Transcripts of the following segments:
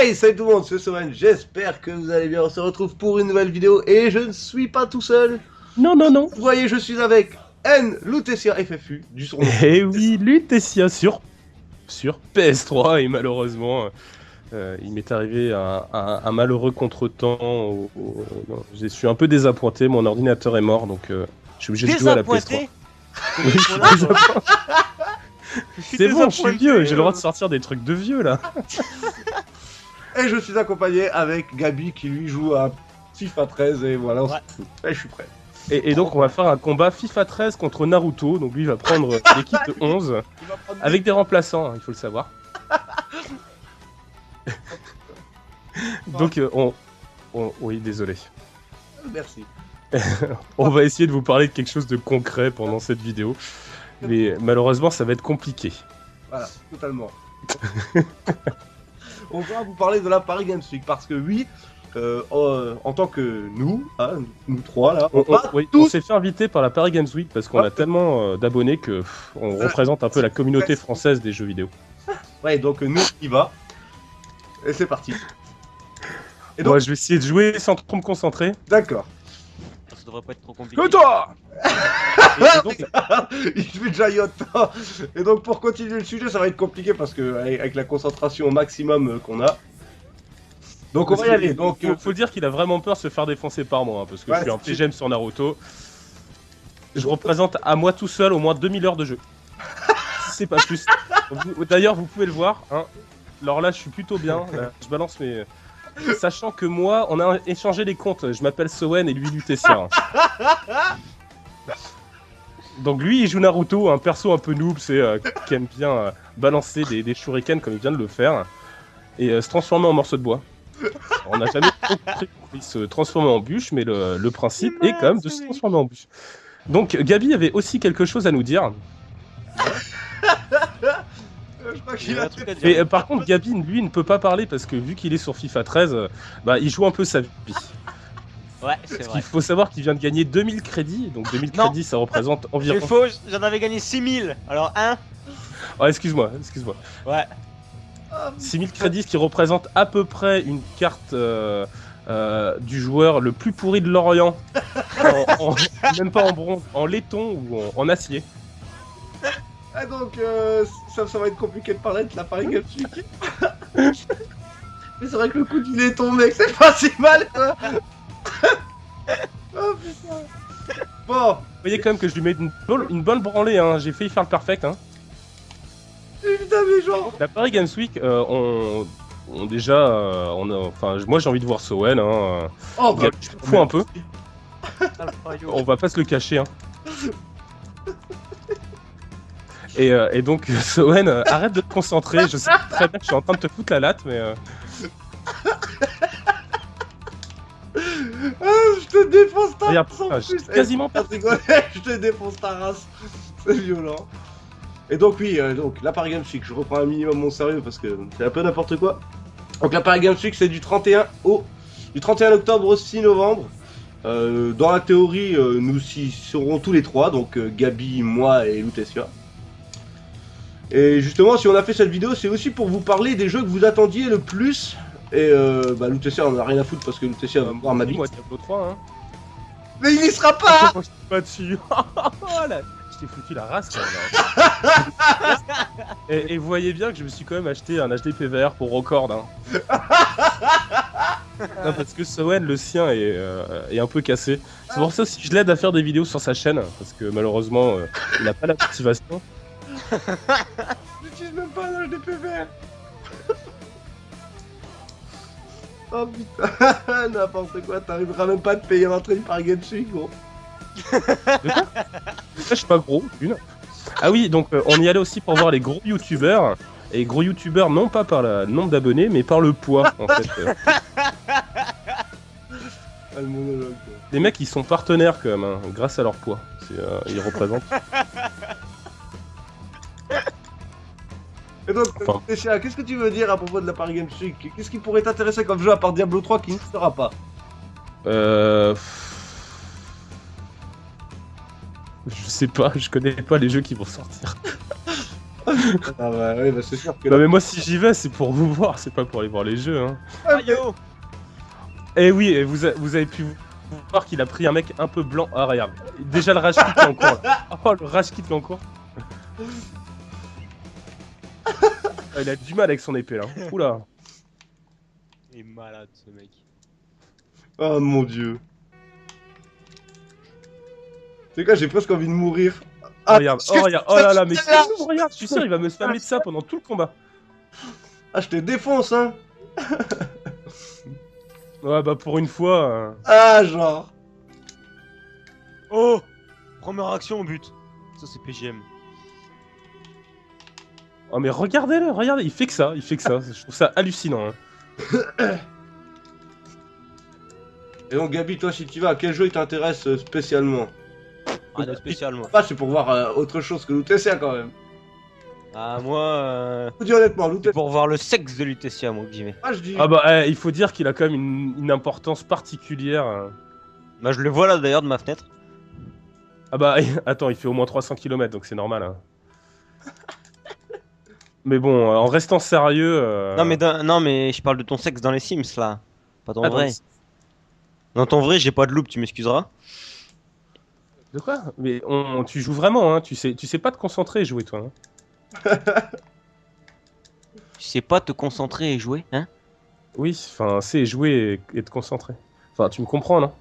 Hey, salut tout le monde, c'est Soman, j'espère que vous allez bien, on se retrouve pour une nouvelle vidéo et je ne suis pas tout seul. Non. Vous voyez, je suis avec N, Lutetia FFU, du surnom. Eh oui, Lutetia sur PS3 et malheureusement, il m'est arrivé un malheureux contretemps. Je suis un peu désappointé, mon ordinateur est mort donc je suis obligé de jouer à la PS3. Oui, je suis désappointé. C'est bon, je suis vieux, j'ai le droit de sortir des trucs de vieux là. Et je suis accompagné avec Gabi qui lui joue à FIFA 13 et voilà, et je suis prêt. Et donc on va faire un combat FIFA 13 contre Naruto, donc lui il va prendre l'équipe de 11 avec des remplaçants, hein, il faut le savoir. Donc oui, désolé. Merci. On va essayer de vous parler de quelque chose de concret pendant cette vidéo, mais malheureusement ça va être compliqué. Voilà, totalement. On va vous parler de la Paris Games Week parce que oui, en tant que nous, hein, nous trois là, on s'est fait inviter par la Paris Games Week parce qu'on a tellement d'abonnés que on représente un peu la communauté française des jeux vidéo. Ouais, donc nous on y va. Et c'est parti. Et donc, moi je vais essayer de jouer sans trop me concentrer. D'accord. Ça devrait pas être trop compliqué. Que toi Il fait déjà yacht. Et donc pour continuer le sujet, ça va être compliqué parce que avec la concentration au maximum qu'on a. Donc on va y aller. Donc faut dire qu'il a vraiment peur de se faire défoncer par moi, hein, parce que je suis un PGM sur Naruto. Je représente à moi tout seul au moins 2000 heures de jeu. Si c'est pas plus. D'ailleurs vous pouvez le voir. Hein. Alors là je suis plutôt bien. Là, je balance mes... Sachant que moi, on a échangé les comptes. Je m'appelle Sowen et lui Lutetia. Donc lui il joue Naruto, un perso un peu noob, c'est qui aime bien balancer des shurikens comme il vient de le faire et se transformer en morceau de bois. On n'a jamais compris qu'il se transformer en bûche, mais le principe est quand même de se transformer en bûche. Donc Gabi avait aussi quelque chose à nous dire. Je crois qu'il a tout à dire. Mais par contre Gabi lui ne peut pas parler parce que vu qu'il est sur FIFA 13, bah il joue un peu sa vie. Ouais, c'est vrai. Il faut savoir qu'il vient de gagner 2000 crédits, donc 2000 crédits ça représente environ... C'est faux, j'en avais gagné 6000, alors 1. Oh, excuse-moi. Ouais. 6000 crédits, ce qui représente à peu près une carte du joueur le plus pourri de l'Orient, même pas en bronze, en laiton ou en acier. Ah donc ça va être compliqué de parler de la Paris Games Week. Mais c'est vrai que le coup il est tombé, que c'est pas si mal quoi. Oh putain. Bon. Vous voyez quand même que je lui mets une bonne branlée, hein. J'ai failli faire le perfect. Hein. Putain mais genre. La Paris Games Week, moi j'ai envie de voir Sowen. Hein. Oh bah, je me fous un peu. On va pas se le cacher. Hein. Et donc Sowen, arrête de te concentrer. Je sais très bien que je suis en train de te foutre la latte, mais. Je te défonce ta Regarde, race. quasiment pas. Je te défonce ta race. C'est violent. Et donc oui, donc la Paris Games Week, je reprends un minimum mon sérieux parce que c'est un peu n'importe quoi. Donc la Paris Games Week c'est du 31 octobre au 6 novembre. Dans la théorie, nous y serons tous les trois, donc Gabi, moi et Lutetia. Et justement, si on a fait cette vidéo, c'est aussi pour vous parler des jeux que vous attendiez le plus. Et Lutetia on a rien à foutre parce que Lutetia va me voir ma bite. Moi Diablo 3 hein. Mais il y sera pas. Moi je suis pas dessus. Je t'ai foutu la race quand même. et vous voyez bien que je me suis quand même acheté un HD PVR pour record. Hein. Non, parce que Sowen, le sien est un peu cassé. C'est pour ça aussi que je l'aide à faire des vidéos sur sa chaîne. Parce que malheureusement, il n'a pas la motivation. J'utilise même pas un HD PVR. Oh putain, n'importe quoi, t'arriveras même pas à te payer l'entrée par Genshin, gros. De quoi? Je suis pas gros, une. Ah oui, donc on y allait aussi pour voir les gros youtubeurs. Et gros youtubeurs non pas par le nombre d'abonnés, mais par le poids, en fait. Ah, le monologue, quoi. Les mecs, ils sont partenaires quand même, hein, grâce à leur poids. Ils représentent. Et donc, qu'est-ce que tu veux dire à propos de la Paris Games Week? Qu'est-ce qui pourrait t'intéresser comme jeu à part Diablo 3 qui ne sera pas? Je sais pas, je connais pas les jeux qui vont sortir. Ah bah oui, bah c'est sûr que Non là... mais moi si j'y vais c'est pour vous voir, c'est pas pour aller voir les jeux hein. Ah yo. Eh oui, et vous avez pu voir qu'il a pris un mec un peu blanc. Ah regarde, déjà le rage kit qui est en cours là. Oh le rage kit qui est en cours. Ah, il a du mal avec son épée là. Oula. Il est malade ce mec. Oh mon dieu. C'est quoi, j'ai presque envie de mourir. Ah, Regarde, oh regarde, oh là là, mais regarde, je suis sûr il va me spammer de ça pendant tout le combat. Ah, je te défonce, hein. Ouais bah pour une fois... Ah, genre. Oh. Première action au but. Ça c'est PGM. Oh mais regardez-le, regardez, il fait que ça, je trouve ça hallucinant. Hein. Et donc, Gabi, toi, si tu vas, à quel jeu il t'intéresse spécialement? Ah de spécial moi. Ah, c'est pour voir autre chose que Lutetia quand même. Ah moi Je vous dis honnêtement, c'est Lutetia. pour voir le sexe de Lutetia moi que j'y vais. Ah, je dis. Ah bah il faut dire qu'il a quand même une importance particulière. Bah je le vois là d'ailleurs de ma fenêtre. Ah bah attends, il fait au moins 300 km donc c'est normal. Hein. Mais bon, en restant sérieux... Non mais je parle de ton sexe dans les Sims là. Pas ton Attends, vrai. Dans ton vrai j'ai pas de loupe, tu m'excuseras. de quoi? Mais tu joues vraiment, hein, tu sais pas te concentrer et jouer toi. Hein. Tu sais pas te concentrer et jouer, hein? Oui, enfin, c'est jouer et te concentrer. Enfin, tu me comprends, non?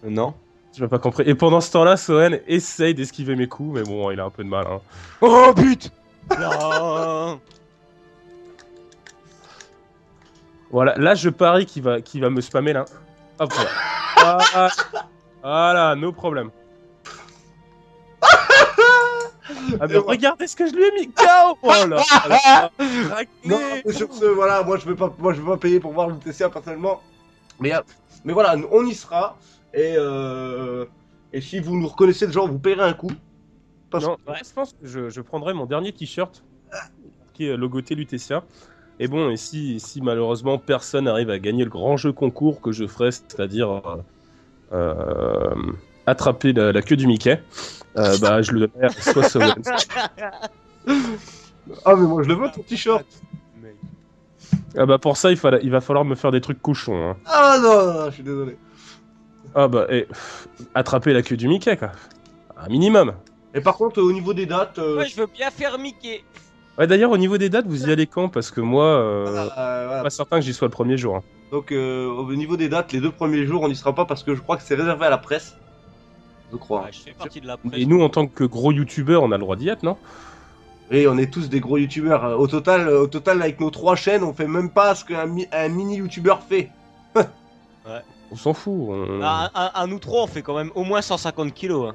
Non. Tu m'as pas compris. Et pendant ce temps-là, Soen essaye d'esquiver mes coups, mais bon, il a un peu de mal. Hein. Oh but. Non. Voilà, là, je parie qu'il va me spammer, là. Hop, voilà. Voilà, no problème. Ah mais regardez ce que je lui ai mis. KO. Oh là là. Non, mais sur ce, voilà, moi je veux pas payer pour voir Lutetia personnellement. Mais voilà, on y sera. Et si vous nous reconnaissez, genre, vous paierez un coup. Parce Non, je pense que je prendrai mon dernier t-shirt qui est logoté Lutetia. Et bon, et si malheureusement personne n'arrive à gagner le grand jeu concours que je ferai, c'est-à-dire attraper la queue du Mickey, bah je le donnerai à soit Sowen. Ah, mais moi je le veux ton t-shirt. Mec. Ah bah pour ça, il va falloir me faire des trucs cochons. Hein. Ah non, non, non, je suis désolé. Ah bah, attraper la queue du Mickey, quoi. Un minimum. Et par contre, au niveau des dates. Moi je veux bien faire Mickey. Ouais, d'ailleurs, au niveau des dates, vous y allez quand? Parce que moi, Voilà. pas certain que j'y sois le premier jour. Hein. Donc, au niveau des dates, les 2 premiers jours, on n'y sera pas parce que je crois que c'est réservé à la presse. Je crois. Ouais, je fais partie de la presse. Et nous, en tant que gros youtubeurs, on a le droit d'y être, non? Et on est tous des gros youtubeurs. Au total, avec nos 3 chaînes, on fait même pas ce qu'un mini youtubeur fait. On s'en fout. À nous trois on fait quand même au moins 150 kilos. Hein.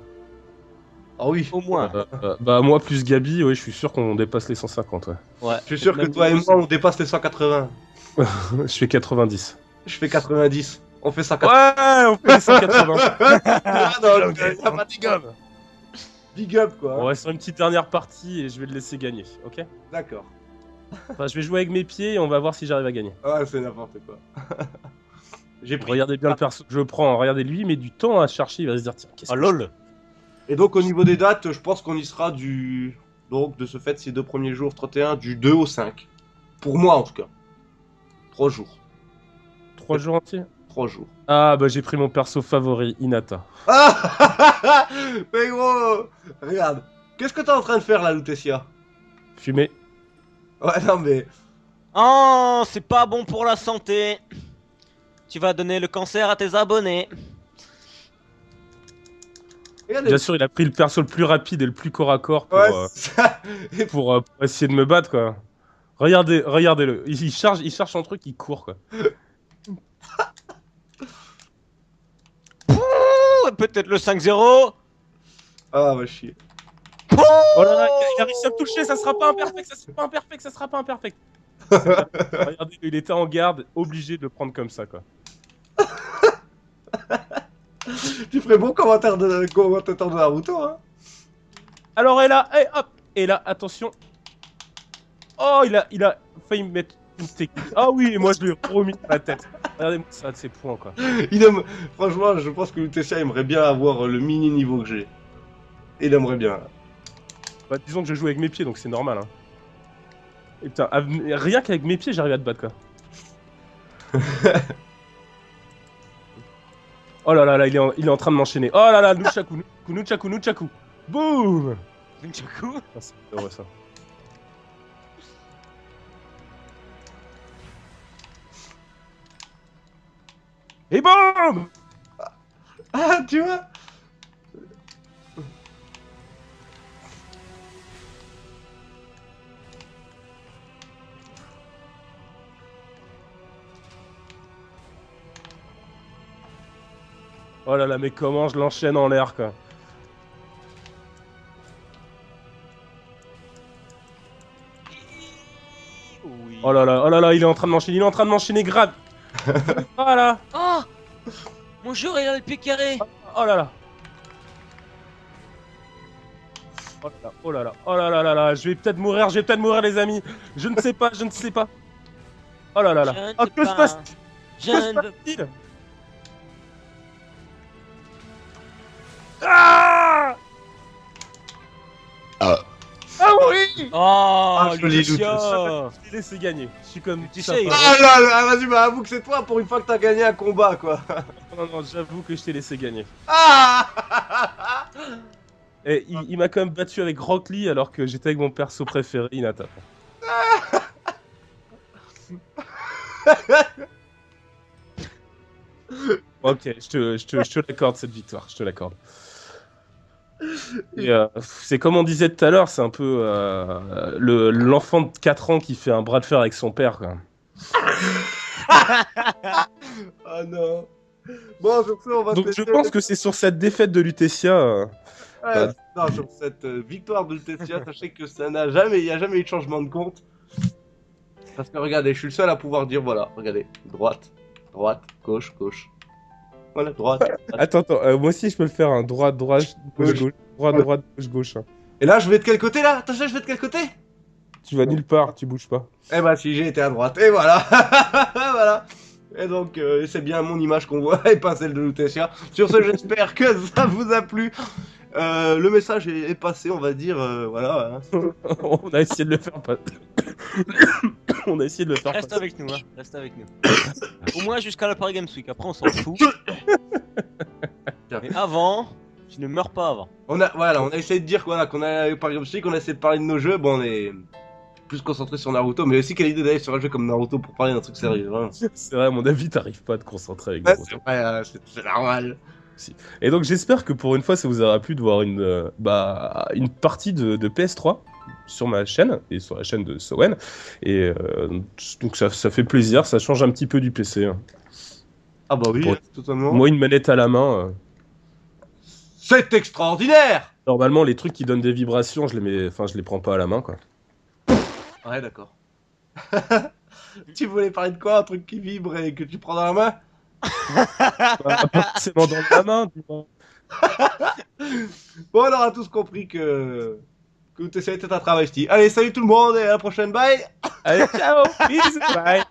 Ah oui. Au moins. Bah moi plus Gabi, ouais, je suis sûr qu'on dépasse les 150. Ouais. Ouais. Je suis sûr que Même toi et nous, moi, on dépasse les 180. Je fais 90. Je fais 90. On fait 180. Ouais, on fait les 180. Ah non, t'as pas Big up. Big up, quoi. On va sur une petite dernière partie et je vais le laisser gagner, ok? D'accord. Enfin, je vais jouer avec mes pieds et on va voir si j'arrive à gagner. Ouais, c'est n'importe quoi. J'ai pris. Regardez bien le perso que je prends, regardez lui, il met du temps à chercher, il va se dire tiens, qu'est-ce Ah que lol. Et donc, au niveau des dates, je pense qu'on y sera du. Donc, de ce fait, ces 2 premiers jours, 31, du 2 au 5. Pour moi, en tout cas. 3 jours. 3 jours entiers? 3 jours. Ah bah j'ai pris mon perso favori, Hinata. Ah mais gros, regarde. Qu'est-ce que t'es en train de faire là, Lutetia? Fumé. Ouais, non, mais. Oh, c'est pas bon pour la santé. Tu vas donner le cancer à tes abonnés. Regardez. Bien sûr, il a pris le perso le plus rapide et le plus corps à corps pour, Ouais, c'est ça. pour essayer de me battre, quoi. Regardez-le. Il charge son truc, il court, quoi. Ouh, peut-être le 5-0. Ah, va chier. Oh là là, il a réussi à me toucher, ça sera pas imperfect, ça sera pas imperfect, ça sera pas imperfect. Regardez, il était en garde, obligé de le prendre comme ça, quoi. Tu ferais bon commentateur de Naruto, hein. Alors, et là, attention. Oh, il a failli me mettre une technique. Ah oui, et moi je lui ai remis dans la tête. Regardez-moi ça de ses points, quoi. Franchement, je pense que Lutetia aimerait bien avoir le mini niveau que j'ai. Il aimerait bien. Bah, disons que je joue avec mes pieds, donc c'est normal, hein. Et putain, rien qu'avec mes pieds, j'arrive à te battre, quoi. Oh là là, là il est en train de m'enchaîner. Oh là là, Nunchaku, Nunchaku, Nunchaku. Boum. Nunchaku. Ah, c'est heureux, ça. Et boum. Ah, tu vois. Oh là là, mais comment je l'enchaîne en l'air, quoi. Oui. Oh là là, il est en train de m'enchaîner grave. Voilà. Oh, mon joueur il a le pied carré. Oh là là. Oh là là, oh là là, oh là là là là, je vais peut-être mourir, les amis. Je ne sais pas, je ne sais pas. Oh là là là. Je ne Oh, sais que se pas. passe-t-il? Je Que se ne veux passe-t-il? Ah! Ah oui! Oh, je l'ai Lutetia. Je l'ai laissé gagner. Je suis comme Tu sympa. sais, il- Ah là là, vas-y, bah avoue que c'est toi pour une fois que t'as gagné un combat, quoi. Non, non, j'avoue que je t'ai laissé gagner. Ah. Et il m'a quand même battu avec Rock Lee alors que j'étais avec mon perso préféré, Hinata. Ok, je te l'accorde cette victoire, je te l'accorde. Et, c'est comme on disait tout à l'heure, c'est un peu l'enfant de 4 ans qui fait un bras de fer avec son père, quoi. Oh non. Bon, sur ce, on va Donc te je laisser. pense que c'est sur cette défaite de Lutetia. Ouais, Bah, non, sur cette victoire de Lutetia, sachez que ça n'a jamais, il n'y a jamais eu de changement de compte. Parce que regardez, je suis le seul à pouvoir dire voilà, regardez, droite, droite, gauche, gauche. Voilà, droite. droite. Attends, moi aussi je peux le faire, hein. Droite, droite, gauche, Gauche. gauche, droite, Ouais. droite, gauche, gauche. Hein. Et là, je vais de quel côté là? Attention, je vais de quel côté? Tu vas nulle part, tu bouges pas. Eh bah si, j'ai été à droite, et voilà. Voilà. Et donc, c'est bien mon image qu'on voit, et pas celle de Lutetia. Sur ce, j'espère que ça vous a plu. Le message est passé, on va dire, voilà. Hein. On a essayé de le faire pas. On a essayé de le faire Reste passer. avec nous, hein. Reste avec nous. Au moins jusqu'à la Paris Games Week. Après, on s'en fout. Mais avant, tu ne meurs pas avant. On a essayé de dire voilà, qu'on a, par exemple, je sais qu'on a essayé de parler de nos jeux, bon, on est plus concentré sur Naruto, mais aussi quelle idée d'aller sur un jeu comme Naruto pour parler d'un truc sérieux. Hein. C'est vrai, à mon avis, t'arrives pas à te concentrer avec Ouais, Naruto. c'est vrai, c'est normal. Et donc j'espère que pour une fois ça vous aura plu de voir une partie de PS3 sur ma chaîne et sur la chaîne de Sowen. Et donc ça fait plaisir, ça change un petit peu du PC. Hein. Ah bah oui, Pour- totalement. Moi une manette à la main, C'est extraordinaire. normalement les trucs qui donnent des vibrations, je les prends pas à la main quoi. Ouais, d'accord. Tu voulais parler de quoi? Un truc qui vibre et que tu prends dans la main? Pas forcément dans la main, dis-moi. Bon, on aura tous compris que tu essayais d'être un travesti. Allez, salut tout le monde et à la prochaine, bye. Allez, ciao, bisous, bye.